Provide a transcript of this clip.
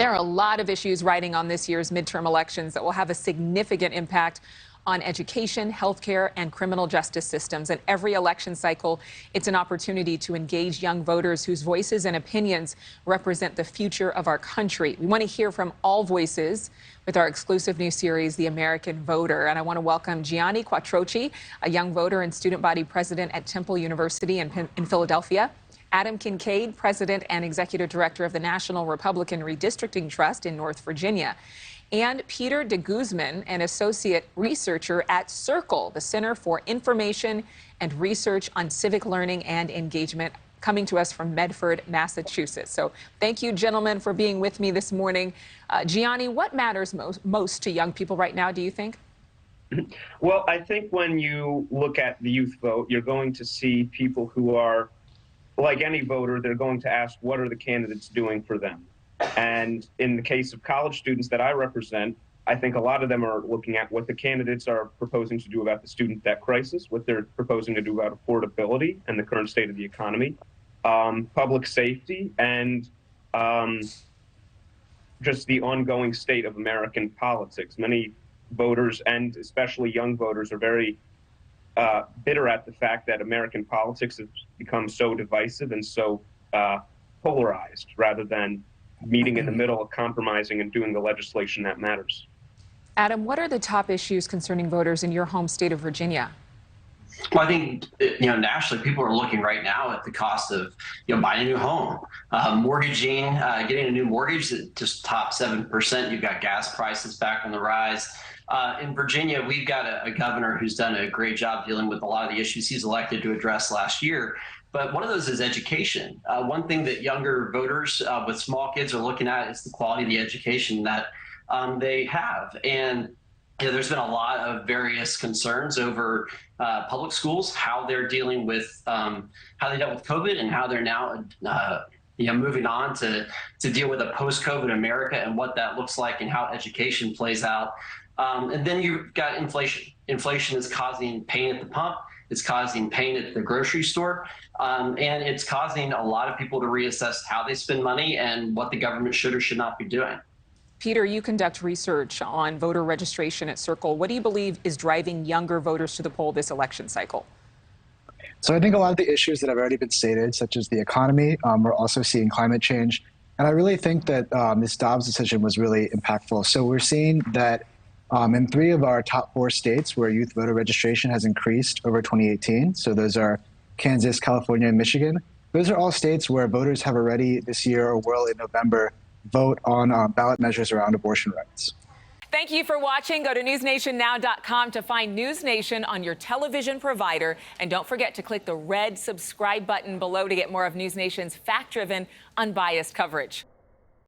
There are a lot of issues riding on this year's midterm elections that will have a significant impact on education, healthcare, and criminal justice systems. And every election cycle, it's an opportunity to engage young voters whose voices and opinions represent the future of our country. We want to hear from all voices with our exclusive new series, The American Voter. And I want to welcome Gianni Quattrochi, a young voter and student body president at Temple University in Philadelphia. Adam Kincaid, president and executive director of the National Republican Redistricting Trust in North Virginia. And Peter de Guzman, an associate researcher at CIRCLE, the Center for Information and Research on Civic Learning and Engagement, coming to us from Medford, Massachusetts. So thank you, gentlemen, for being with me this morning. Gianni, what matters most to young people right now, do you think? Well, I think when you look at the youth vote, you're going to see people who are, like any voter, they're going to ask, what are the candidates doing for them? And in the case of college students that I represent, I think a lot of them are looking at what the candidates are proposing to do about the student debt crisis, what they're proposing to do about affordability and the current state of the economy, public safety, and just the ongoing state of American politics. Many voters, and especially young voters, are very bitter at the fact that American politics has become so divisive and so polarized, rather than meeting in the middle, compromising, and doing the legislation that matters. Adam, what are the top issues concerning voters in your home state of Virginia? Well, I think, nationally, people are looking right now at the cost of, buying a new home, mortgaging, getting a new mortgage that just top 7%. You've got gas prices back on the rise. In Virginia, we've got a governor who's done a great job dealing with a lot of the issues he's elected to address last year. But one of those is education. One thing that younger voters with small kids are looking at is the quality of the education that they have. And there's been a lot of various concerns over public schools, how they're dealing with, how they dealt with COVID, and how they're now moving on to deal with a post-COVID America and what that looks like and how education plays out. And then you've got inflation. Inflation is causing pain at the pump. It's causing pain at the grocery store. And it's causing a lot of people to reassess how they spend money and what the government should or should not be doing. Peter, you conduct research on voter registration at CIRCLE. What do you believe is driving younger voters to the poll this election cycle? So I think a lot of the issues that have already been stated, such as the economy, we're also seeing climate change. And I really think that this Dobbs decision was really impactful. So we're seeing that in 3 of our top 4 states where youth voter registration has increased over 2018, so those are Kansas, California, and Michigan. Those are all states where voters have already this year, or will in November, vote on ballot measures around abortion rights. Thank you for watching. Go to newsnationnow.com to find NewsNation on your television provider. And don't forget to click the red subscribe button below to get more of NewsNation's fact-driven, unbiased coverage.